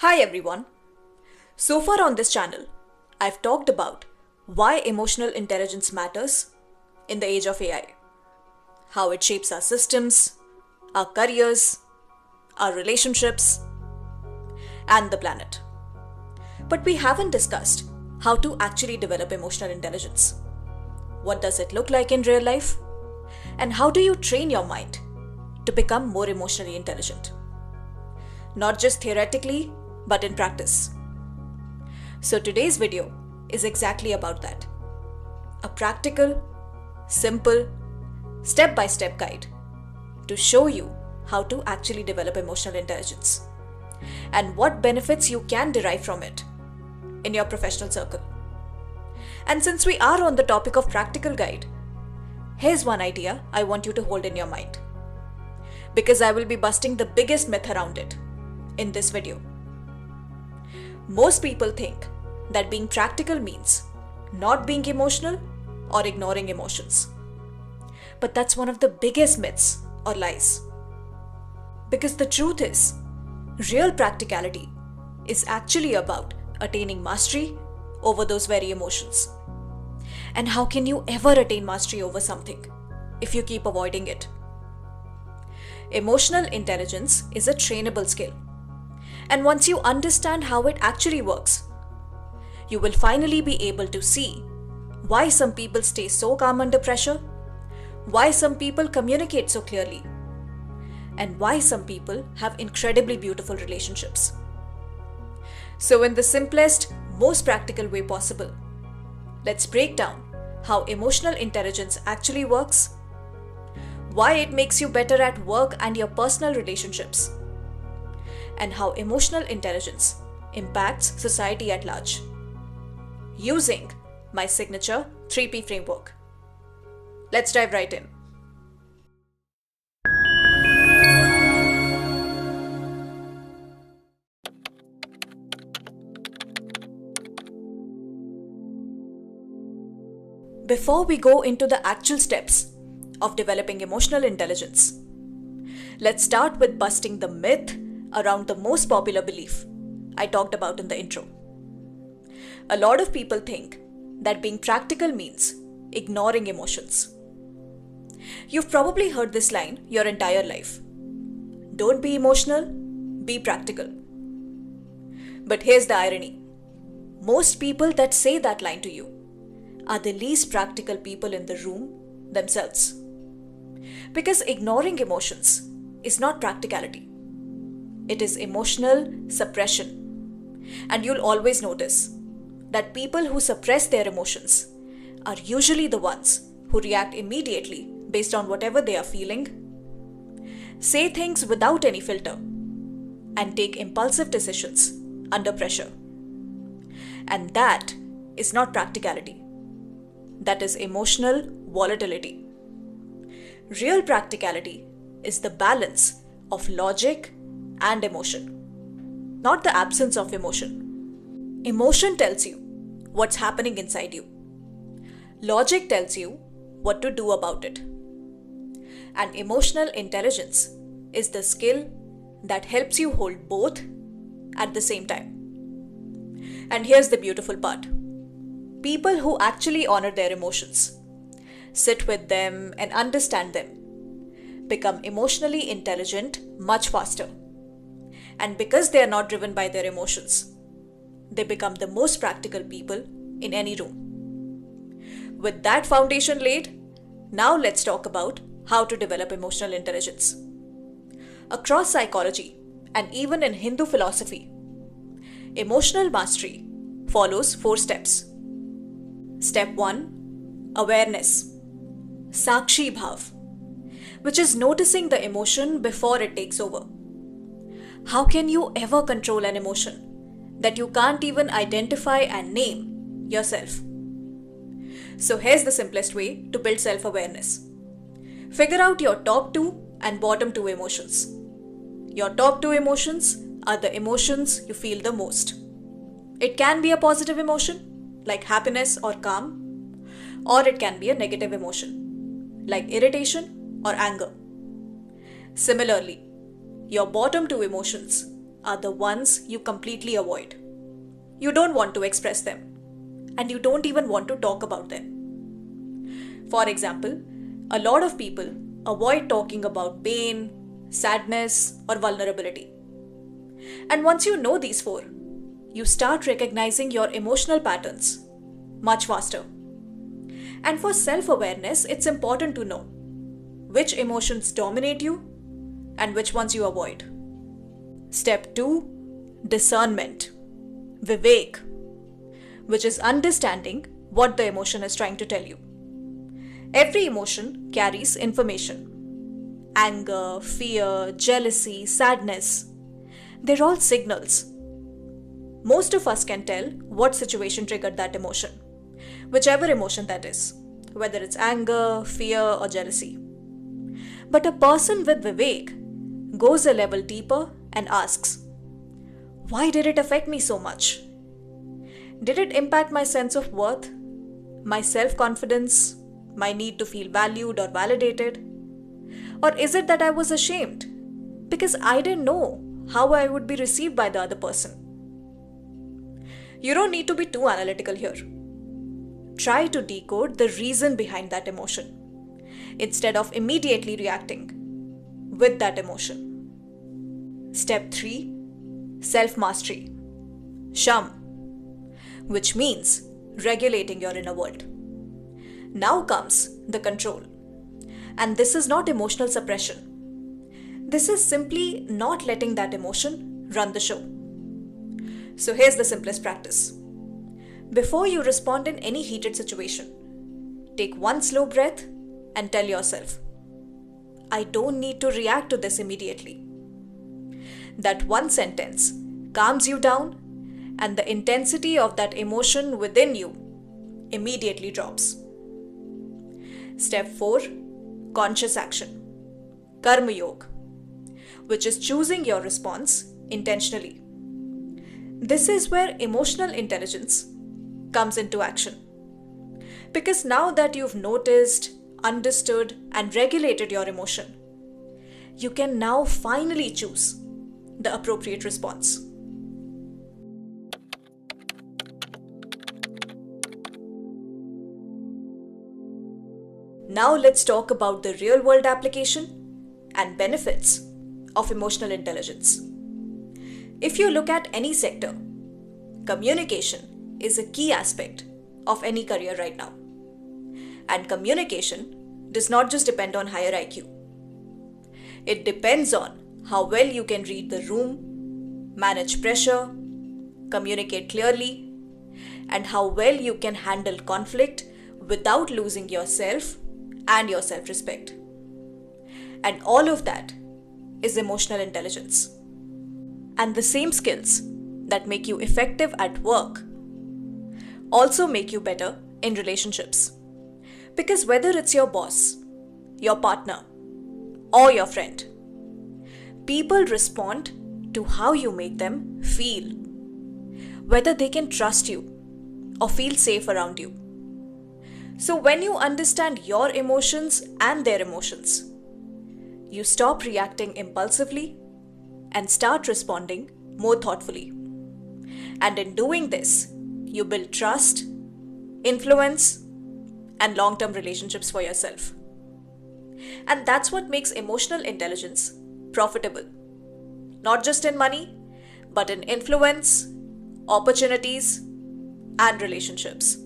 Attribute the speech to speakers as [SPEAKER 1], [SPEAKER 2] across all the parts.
[SPEAKER 1] Hi everyone. So far on this channel, I've talked about why emotional intelligence matters in the age of AI, how it shapes our systems, our careers, our relationships, and the planet. But we haven't discussed how to actually develop emotional intelligence. What does it look like in real life? And how do you train your mind to become more emotionally intelligent? Not just theoretically, but in practice. So today's video is exactly about that. A practical, simple, step-by-step guide to show you how to actually develop emotional intelligence and what benefits you can derive from it in your professional circle. And since we are on the topic of practical guide, here's one idea I want you to hold in your mind, because I will be busting the biggest myth around it in this video. Most people think that being practical means not being emotional or ignoring emotions. But that's one of the biggest myths or lies. Because the truth is, real practicality is actually about attaining mastery over those very emotions. And how can you ever attain mastery over something if you keep avoiding it? Emotional intelligence is a trainable skill. And once you understand how it actually works, you will finally be able to see why some people stay so calm under pressure, why some people communicate so clearly, and why some people have incredibly beautiful relationships. So in the simplest, most practical way possible, let's break down how emotional intelligence actually works, why it makes you better at work and your personal relationships, and how emotional intelligence impacts society at large, using my signature 3P framework. Let's dive right in. Before we go into the actual steps of developing emotional intelligence, let's start with busting the myth around the most popular belief I talked about in the intro. A lot of people think that being practical means ignoring emotions. You've probably heard this line your entire life. Don't be emotional, be practical. But here's the irony. Most people that say that line to you are the least practical people in the room themselves. Because ignoring emotions is not practicality. It is emotional suppression. And you'll always notice that people who suppress their emotions are usually the ones who react immediately based on whatever they are feeling, say things without any filter, and take impulsive decisions under pressure. And that is not practicality. That is emotional volatility. Real practicality is the balance of logic and emotion, not the absence of emotion. Emotion tells you what's happening inside you. Logic tells you what to do about it. And emotional intelligence is the skill that helps you hold both at the same time. And here's the beautiful part. People who actually honor their emotions, sit with them and understand them, become emotionally intelligent much faster. And because they are not driven by their emotions, they become the most practical people in any room. With that foundation laid, now let's talk about how to develop emotional intelligence. Across psychology and even in Hindu philosophy, emotional mastery follows 4 steps. Step 1, awareness, Sakshi Bhava, which is noticing the emotion before it takes over. How can you ever control an emotion that you can't even identify and name yourself? So here's the simplest way to build self-awareness. Figure out your top 2 and bottom 2 emotions. Your top 2 emotions are the emotions you feel the most. It can be a positive emotion, like happiness or calm, or it can be a negative emotion, like irritation or anger. Similarly, your bottom 2 emotions are the ones you completely avoid. You don't want to express them, and you don't even want to talk about them. For example, a lot of people avoid talking about pain, sadness, or vulnerability. And once you know these four, you start recognizing your emotional patterns much faster. And for self-awareness, it's important to know which emotions dominate you and which ones you avoid. Step 2, discernment, Viveka, which is understanding what the emotion is trying to tell you. Every emotion carries information. Anger, fear, jealousy, sadness. They're all signals. Most of us can tell what situation triggered that emotion, whichever emotion that is, whether it's anger, fear, or jealousy. But a person with Viveka goes a level deeper and asks, why did it affect me so much? Did it impact my sense of worth, my self-confidence, my need to feel valued or validated? Or is it that I was ashamed because I didn't know how I would be received by the other person? You don't need to be too analytical here. Try to decode the reason behind that emotion instead of immediately reacting with that emotion. Step 3, self-mastery, Shama, which means regulating your inner world. Now comes the control. And this is not emotional suppression. This is simply not letting that emotion run the show. So here's the simplest practice. Before you respond in any heated situation, take one slow breath and tell yourself, I don't need to react to this immediately. That one sentence calms you down, and the intensity of that emotion within you immediately drops. Step 4, conscious action, Karma Yoga, which is choosing your response intentionally. This is where emotional intelligence comes into action. Because now that you've noticed, understood, and regulated your emotion, you can now finally choose the appropriate response. Now let's talk about the real-world application and benefits of emotional intelligence. If you look at any sector, communication is a key aspect of any career right now. And communication does not just depend on higher IQ. It depends on how well you can read the room, manage pressure, communicate clearly, and how well you can handle conflict without losing yourself and your self-respect. And all of that is emotional intelligence. And the same skills that make you effective at work also make you better in relationships. Because whether it's your boss, your partner, or your friend, people respond to how you make them feel, whether they can trust you or feel safe around you. So when you understand your emotions and their emotions, you stop reacting impulsively and start responding more thoughtfully. And in doing this, you build trust, influence, and long-term relationships for yourself. And that's what makes emotional intelligence profitable. Not just in money, but in influence, opportunities, and relationships.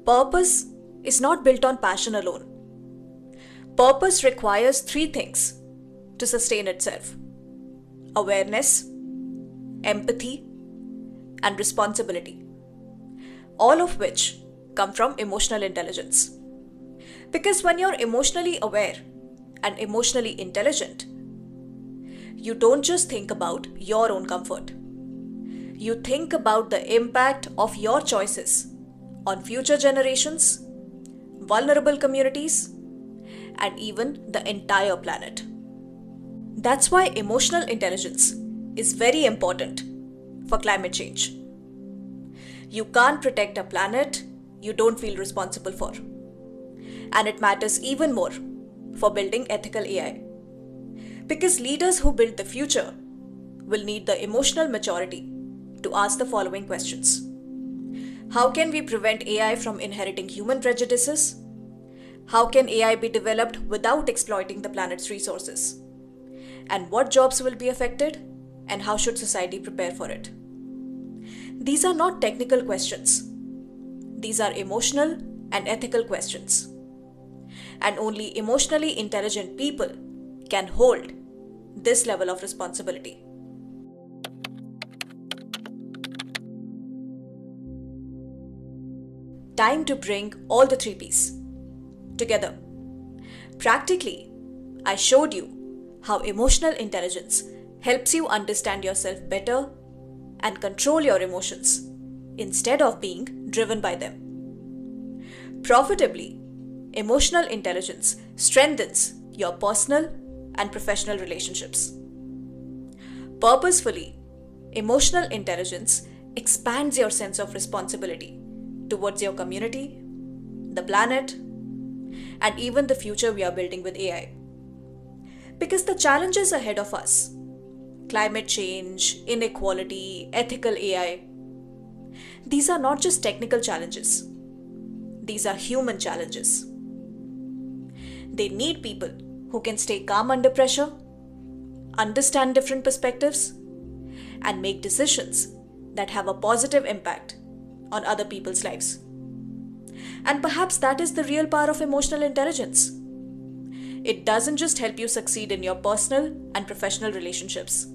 [SPEAKER 1] Purpose is not built on passion alone. Purpose requires 3 things to sustain itself: awareness, empathy, and responsibility, all of which come from emotional intelligence. Because when you're emotionally aware and emotionally intelligent, you don't just think about your own comfort. You think about the impact of your choices on future generations, vulnerable communities, and even the entire planet. That's why emotional intelligence is very important for climate change. You can't protect a planet you don't feel responsible for. And it matters even more for building ethical AI. Because leaders who build the future will need the emotional maturity to ask the following questions. How can we prevent AI from inheriting human prejudices? How can AI be developed without exploiting the planet's resources? And what jobs will be affected? And how should society prepare for it? These are not technical questions. These are emotional and ethical questions. And only emotionally intelligent people can hold this level of responsibility. Time to bring all the three P's together. Practically, I showed you how emotional intelligence helps you understand yourself better and control your emotions instead of being driven by them. Profitably, emotional intelligence strengthens your personal and professional relationships. Purposefully, emotional intelligence expands your sense of responsibility towards your community, the planet, and even the future we are building with AI. Because the challenges ahead of us, climate change, inequality, ethical AI, these are not just technical challenges. These are human challenges. They need people who can stay calm under pressure, understand different perspectives, and make decisions that have a positive impact on other people's lives. And perhaps that is the real power of emotional intelligence. It doesn't just help you succeed in your personal and professional relationships,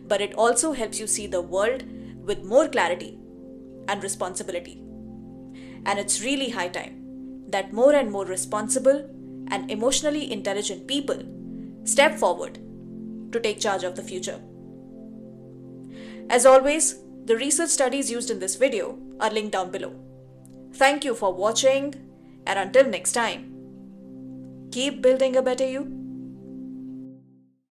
[SPEAKER 1] but it also helps you see the world with more clarity and responsibility. And it's really high time that more and more responsible and emotionally intelligent people step forward to take charge of the future. As always, the research studies used in this video are linked down below. Thank you for watching, and until next time, keep building a better you.